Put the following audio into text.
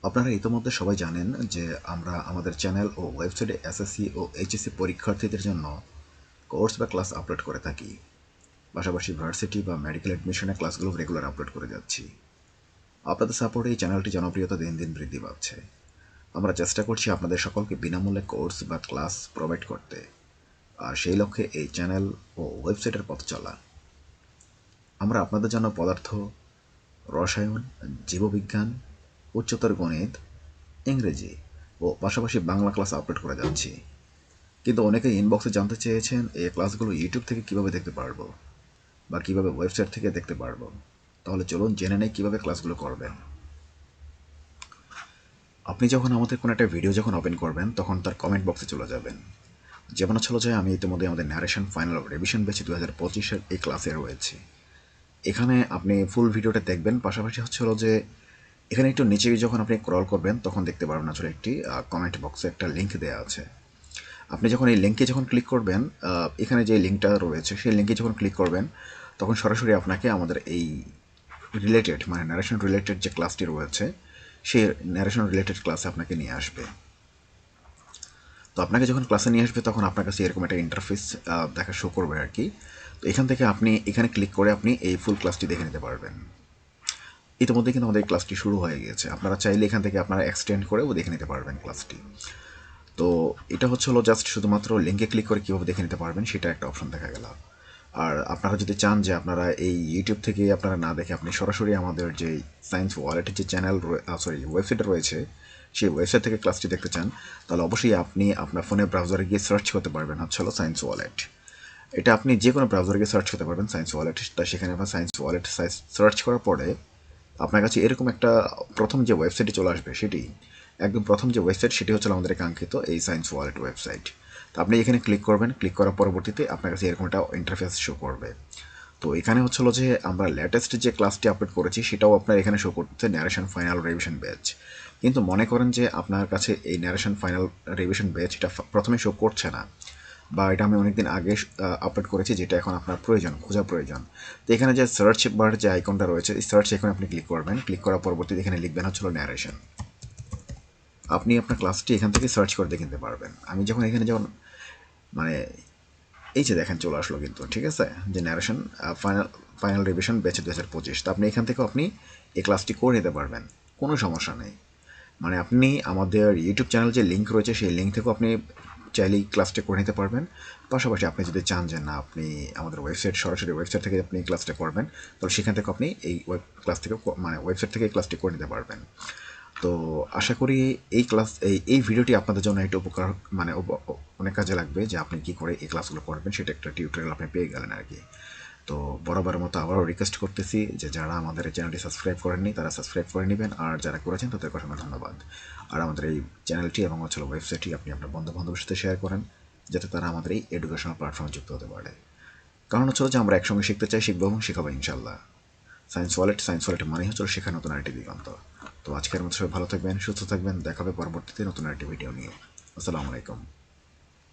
আপনারা ইতোমধ্যে সবাই জানেন যে আমরা আমাদের চ্যানেল ও ওয়েবসাইটে এসএসসি ও এইচএসসি পরীক্ষার্থীদের জন্য কোর্স বা ক্লাস আপলোড করে থাকি। পাশাপাশি ভার্সিটি বা মেডিকেল অ্যাডমিশনের ক্লাসগুলো রেগুলার আপলোড করে যাচ্ছি। আপনাদের সাপোর্টে এই চ্যানেলটি জনপ্রিয়তা দিন দিন বৃদ্ধি পাচ্ছে। আমরা চেষ্টা করছি আপনাদের সকলকে বিনামূল্যে কোর্স বা ক্লাস প্রোভাইড করতে, আর সেই লক্ষ্যে এই চ্যানেল ও ওয়েবসাইটের পথ চলা। আমরা আপনাদের জন্য পদার্থ, রসায়ন, জীববিজ্ঞান, উচ্চতর গণিত, ইংরেজি ও পাশাপাশি বাংলা ক্লাস আপলোড করে যাচ্ছি। কিন্তু অনেকে ইনবক্সে জানতে চেয়েছেন এই ক্লাসগুলো ইউটিউব থেকে কিভাবে দেখতে পারবো বা কিভাবে ওয়েবসাইট থেকে দেখতে পারবো। তাহলে চলুন জেনে নেই কিভাবে ক্লাসগুলো করবেন। আপনি যখন আমাদের কোনো একটা ভিডিও যখন ওপেন করবেন তখন তার কমেন্ট বক্সে চলে যাবেন। যেমন হচ্ছিল যে আমি ইতিমধ্যে আমাদের ন্যারেশন ফাইনাল রিভিশন ব্যাচ 2025-এর এই ক্লাসে রয়েছে। এখানে আপনি ফুল ভিডিওটা দেখবেন, পাশাপাশি হচ্ছিল যে এখানে একটু নিচে যখন আপনি ক্রল করবেন তখন দেখতে পারবেন আসলে একটি কমেন্ট বক্সে একটা লিঙ্ক দেওয়া আছে। আপনি যখন এই লিঙ্কে যখন ক্লিক করবেন, এখানে যে লিঙ্কটা রয়েছে সেই লিঙ্কে যখন ক্লিক করবেন তখন সরাসরি আপনাকে আমাদের এই রিলেটেড মানে ন্যারেশন রিলেটেড যে ক্লাসটি রয়েছে সেই ন্যারেশন রিলেটেড ক্লাসে আপনাকে নিয়ে আসবে। তো আপনাকে যখন ক্লাসে নিয়ে আসবে তখন আপনার কাছে এরকম একটা ইন্টারফেস দেখা শো করবে আর কি। তো এখান থেকে আপনি এখানে ক্লিক করে আপনি এই ফুল ক্লাসটি দেখে নিতে পারবেন। ইতিমধ্যে কিন্তু আমাদের ক্লাসটি শুরু হয়ে গিয়েছে, আপনারা চাইলে এখান থেকে আপনারা এক্সটেন্ড করেও দেখে নিতে পারবেন ক্লাসটি। তো এটা হচ্ছে হলো জাস্ট শুধুমাত্র লিঙ্কে ক্লিক করে কীভাবে দেখে নিতে পারবেন সেটা একটা অপশন দেখা গেল। আর আপনারা যদি চান যে আপনারা এই ইউটিউব থেকে আপনারা না দেখে আপনি সরাসরি আমাদের যে সায়েন্স ওয়ালেটের যে চ্যানেল ওয়েবসাইট রয়েছে সেই ওয়েবসাইট থেকে ক্লাসটি দেখতে চান, তাহলে অবশ্যই আপনি আপনার ফোনে ব্রাউজারে গিয়ে সার্চ করতে পারবেন হচ্ছে হলো সায়েন্স ওয়ালেট। এটা আপনি যে কোনো ব্রাউজারে গিয়ে সার্চ করতে পারবেন সায়েন্স ওয়ালেট। তা সেখানে আপনার সায়েন্স ওয়ালেট সার্চ করার পরে আপনার কাছে এরকম একটা প্রথম যে ওয়েবসাইটটি চলে আসবে সেটি একদম প্রথম যে ওয়েবসাইট সেটি হচ্ছে আমাদের কাঙ্ক্ষিত এই সায়েন্স ওয়ালেট ওয়েবসাইট। তো আপনি এখানে ক্লিক করবেন, ক্লিক করার পরবর্তীতে আপনার কাছে এরকম একটা ইন্টারফেস শো করবে। তো এখানে হচ্ছিল যে আমরা লেটেস্ট যে ক্লাসটি আপলোড করেছি সেটাও আপনার এখানে শো করতেছে ন্যারেশন ফাইনাল রিভিশন ব্যাচ। কিন্তু মনে করেন যে আপনার কাছে এই ন্যারেশন ফাইনাল রিভিশন ব্যাচ এটা প্রথমে শো করছে না, বা এটা আমি অনেকদিন আগে আপলোড করেছি যেটা এখন আপনার প্রয়োজন, খোঁজা প্রয়োজন। তো এখানে যে সার্চ বার যে আইকনটা রয়েছে এই সার্চ আইকনে আপনি ক্লিক করবেন, ক্লিক করার পরবর্তীতে এখানে লিখবেন হচ্ছিল ন্যারেশন। আপনি আপনার ক্লাসটি এখান থেকে সার্চ করে দেখে নিতে পারবেন। আমি যখন এখানে যখন মানে এই যে দেখেন চলে আসলো কিন্তু, ঠিক আছে, যে narration final final revision batch 2025। তো আপনি এখান থেকে আপনি এই ক্লাসটি করে নিতে পারবেন, কোনো সমস্যা নেই। মানে আপনি আমাদের ইউটিউব চ্যানেল যে লিঙ্ক রয়েছে সেই লিঙ্ক থেকেও আপনি চাইলেই ক্লাসটা করে নিতে পারবেন। পাশাপাশি আপনি যদি চান যে না আপনি আমাদের ওয়েবসাইট সরাসরি ওয়েবসাইট থেকে আপনি ক্লাসটা করবেন, তাহলে সেখান থেকে আপনি এই ক্লাস থেকে মানে ওয়েবসাইট থেকে ক্লাসটি করে নিতে পারবেন। তো আশা করি এই ক্লাস এই ভিডিওটি আপনাদের জন্য একটু উপকার মানে অনেক কাজে লাগবে, যে আপনি কী করে এই ক্লাসগুলো করবেন সেটা একটা টিউটোরিয়াল আপনি পেয়ে গেলেন আর কি। তো বরাবরের মতো আবারও রিকোয়েস্ট করতেছি যে যারা আমাদের এই চ্যানেলটি সাবস্ক্রাইব করেননি তারা সাবস্ক্রাইব করে নেবেন, আর যারা করেছেন তাদের অসংখ্য ধন্যবাদ। আর আমাদের এই চ্যানেলটি এবং হচ্ছে ওয়েবসাইটটি আপনি আপনার বন্ধু বান্ধবের সাথে শেয়ার করেন, যাতে তারা আমাদের এই এডুকেশনাল প্ল্যাটফর্মে যুক্ত হতে পারে। কারণ হচ্ছে যে আমরা একসঙ্গে শিখতে চাই, শিখবো এবং শেখাবো ইনশাল্লাহ। সায়েন্স ওয়ালেট মানে হচ্ছে শেখা নতুন আরেকটি দিগন্ত। তো আজকের মতো সবাই ভালো থাকবেন, সুস্থ থাকবেন, দেখাবে পরবর্তীতে নতুন আরেকটি ভিডিও নিয়ে। আসসালামু আলাইকুম।